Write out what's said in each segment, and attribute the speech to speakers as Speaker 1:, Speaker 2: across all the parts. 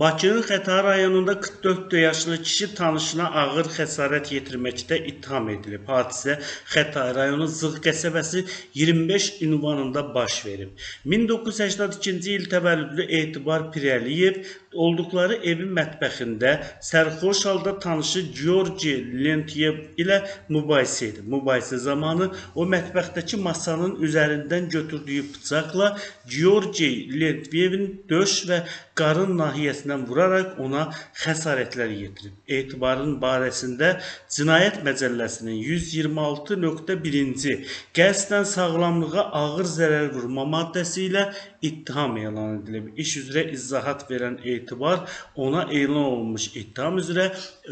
Speaker 1: Bakının Xətai rayonunda 44 yaşlı kişi tanışına ağır xəsarət yetirməkdə ittiham edilib. Hadisə Xətai rayonu Zığ qəsəbəsi 25 ünvanında baş verib. 1982-ci il təvəllüdlü Etibar Pirəliyev olduqları evin mətbəxində sərxoş halda tanışı Georgi Lentyev ilə mübahisə edib. Mübahisə zamanı o mətbəxdəki masanın üzərindən götürdüyü bıçaqla Georgi Lentyevin döş və qarın nahiyəsindən vuraraq ona xəsarətlər yetirib. Etibarın barəsində Cinayət Məcəlləsinin 126.1-ci qəsdən sağlamlığa ağır zərər vurma maddəsi ilə ittiham elan edilib. İş üzrə izahat verən Etibar ona elan olunmuş ittiham üzrə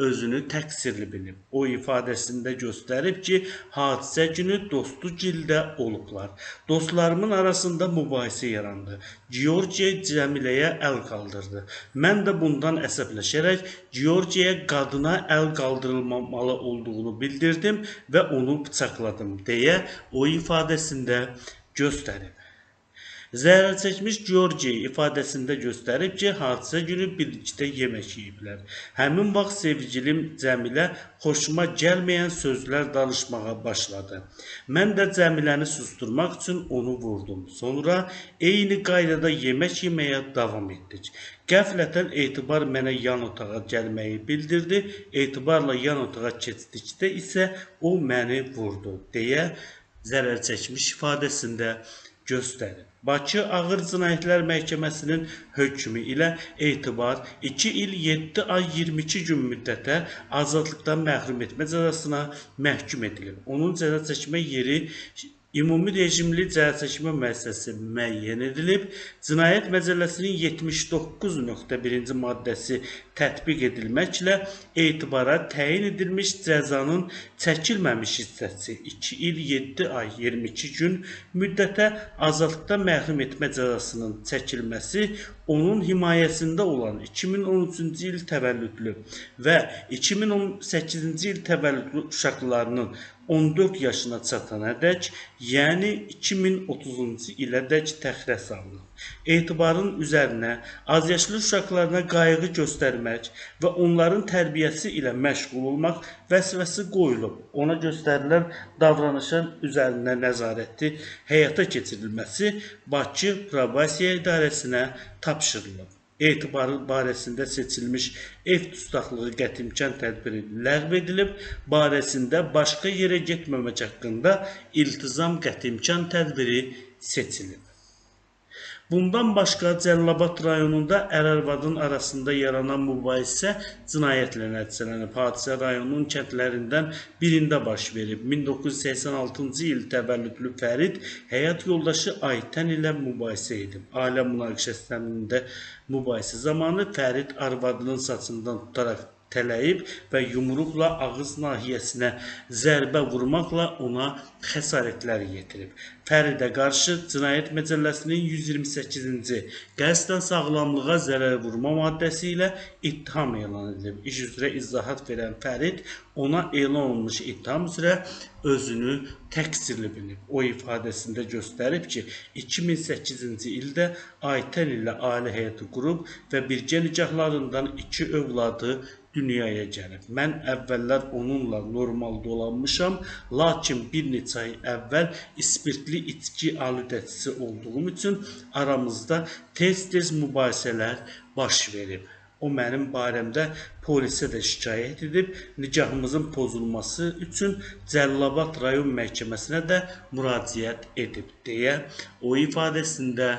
Speaker 1: özünü təqsirli bilib. O ifadəsində göstərib ki, hadisə günü dostu gildə olublar. Dostlarımın arasında mübahisə yarandı. Georgiya Cəmiləyə əl qaldırdı. Mən də bundan əsəbləşərək Georgiyaya qadına əl qaldırılmamalı olduğunu bildirdim və onu bıçaqladım deyə o ifadəsində göstərib. Zərər çəkmiş Georgiya ifadəsində göstərib ki, hadisə günü birlikdə yemək yeyiblər. Həmin vaxt sevgilim Cəmilə xoşuma gəlməyən sözlər danışmağa başladı. Mən də Cəmiləni susturmaq üçün onu vurdum. Sonra eyni qaydada yemək yeməyə davam etdik. Qəflətən Etibar mənə yan otağa gəlməyi bildirdi. Etibarla yan otağa keçdikdə isə o məni vurdu deyə zərər çəkmiş ifadəsində göstərib. Bakı Ağır Cinayətlər Məhkəməsinin hökmü ilə Etibar 2 il 7 ay 22 gün müddətə azadlıqdan məhrum etmə cəzasına məhkum edilib. Onun cəza çəkmə yeri ümumi rejimli cəzaçəkmə müəssisəsi müəyyən edilib. Cinayət Məcəlləsinin 79.1-ci maddəsi tətbiq edilməklə Etibara təyin edilmiş cəzanın çəkilməmiş hissəsi 2 il 7 ay 22 gün müddətə azadlıqdan məhrum etmə cəzasının çəkilməsi onun himayəsində olan 2013-cü il təvəllüdlü və 2018-ci il təvəllüdlü uşaqlarının 14 yaşına çatanədək, yəni 2030-cu ilədək təxirə salınıb. Etibarın üzərinə azyaşlı uşaqlarına qayğı göstərmək və onların tərbiyəsi ilə məşğul olmaq vəzifəsi qoyulub. Ona göstərilən davranışın üzərində nəzarəti həyata keçirilməsi Bakı Probasiya İdarəsinə tapşırılıb. Etibarı barəsində seçilmiş ev dustaqlığı qətimkan tədbiri ləğv edilib, barəsində başqa yerə getməmək haqqında iltizam qətimkan tədbiri seçilib. Bundan başqa Cəlilabad rayonunda ər-arvadın arasında yaranan mübahisə cinayətlə nəticələnib. Hadisə rayonun kəndlərindən birində baş verib. 1986-cı il təvəllüdlü Fərid həyat yoldaşı Aytən ilə mübahisə edib. Ailə münaqişəsində mübahisə zamanı Fərid arvadının saçından tutaraq tələyib və yumruqla ağız nahiyəsinə zərbə vurmaqla ona xəsarətlər yetirib. Fəridə qarşı Cinayət Məcəlləsinin 128-ci qəsdən sağlamlığa zərər vurma maddəsi ilə ittiham elan edilib. İş üzrə izahat verən Fərid ona elan olunmuş ittiham üzrə özünü təqsirli bilib. O ifadəsində göstərib ki, 2008-ci ildə Aytən ilə ailə həyatı qurub və birgə nikahlarından 2 övladı dünyaya gəlib. Mən əvvəllər onunla normal dolanmışam, lakin bir neçə ay əvvəl ispirtli içki aludəçisi olduğum üçün aramızda tez-tez mübahisələr baş verib. O mənim barəmdə polisə də şikayət edib, nikahımızın pozulması üçün Cəlilabad rayon məhkəməsinə də müraciət edib deyə o ifadəsində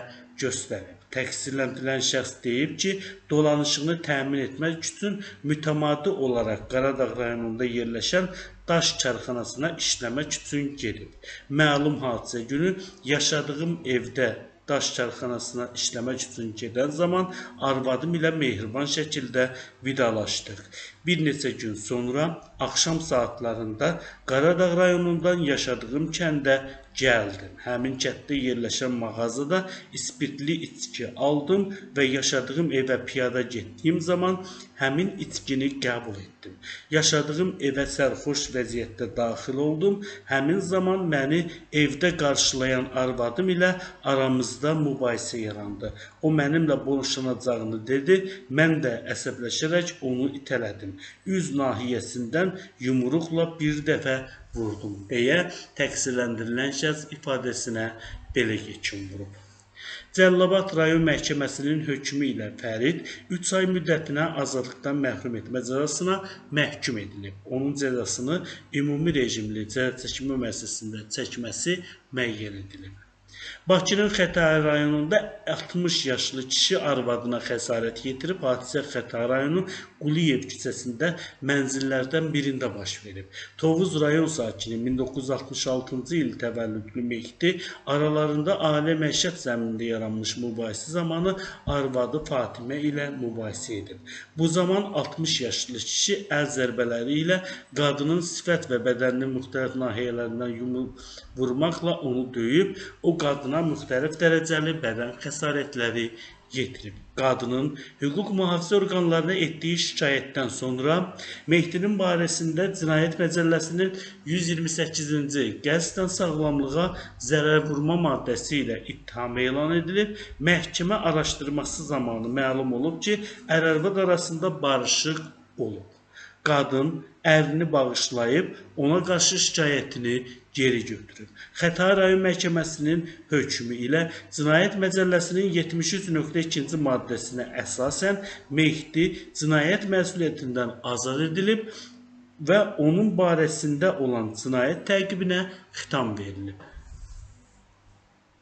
Speaker 1: göstərib. Təqsirləndirilən şəxs deyib ki, dolanışığını təmin etmək üçün mütəmadi olaraq Qaradağ rayonunda yerləşən daş karxanasına işləmək üçün gedib. Məlum hadisə günü yaşadığım evdə daş karxanasına işləmək üçün gedən zaman arvadım ilə mehriban şəkildə vidalaşdıq. Bir neçə gün sonra axşam saatlarında Qaradağ rayonundan yaşadığım kəndə gəldim. Həmin kənddə yerləşən mağazada spirtli içki aldım və yaşadığım evə piyada getdiyim zaman həmin içkini qəbul etdim. Yaşadığım evə sərxoş vəziyyətdə daxil oldum. Həmin zaman məni evdə qarşılayan arvadım ilə aramızda mübahisə yarandı. O mənimlə boşanacağını dedi. Mən də əsəbləşərək onu itələdim. Üz nahiyəsindən yumruqla bir dəfə vurdum deyə təqsirləndirilən şəxs ifadəsinə belə yekun vurub. Cəlilabad rayon məhkəməsinin hökmü ilə Fərid 3 ay müddətinə azadlıqdan məhrum etmə cəzasına məhkum edilib. Onun cəzasını ümumi rejimli cəzaçəkmə müəssisəsində çəkməsi müəyyən edilib. Bakının Xətai rayonunda 60 yaşlı kişi arvadına xəsarət yetirib. Hadisə Xətai rayonu Quliyev küçəsində mənzillərdən birində baş verib. Tovuz rayon sakini 1966-cı il təvəllüdlü Mehdi aralarında ailə məişət zəminində yaranmış mübahisə zamanı arvadı Fatimə ilə mübahisə edib. Bu zaman 60 yaşlı kişi əl zərbələri ilə qadının sifət və bədəninin müxtəlif nahiyələrindən vurmaqla onu döyüb. O qadına müxtəlif dərəcəli bədən xəsarətləri yetirib. Qadının hüquq mühafizə orqanlarına etdiyi şikayətdən sonra Mehdinin barəsində Cinayət Məcəlləsinin 128-ci qəsdən sağlamlığa zərər vurma maddəsi ilə ittiham elan edilib. Məhkəmə araşdırması zamanı məlum olub ki, ər-arvad arasında barışıq olub. Qadın ərini bağışlayıb, ona qarşı şikayətini geri götürüb. Xətai rayon məhkəməsinin hökmü ilə Cinayət Məcəlləsinin 73.2-ci maddəsinə əsasən Mehdi cinayət məsuliyyətindən azad edilib və onun barəsində olan cinayət təqibinə xitam verilib.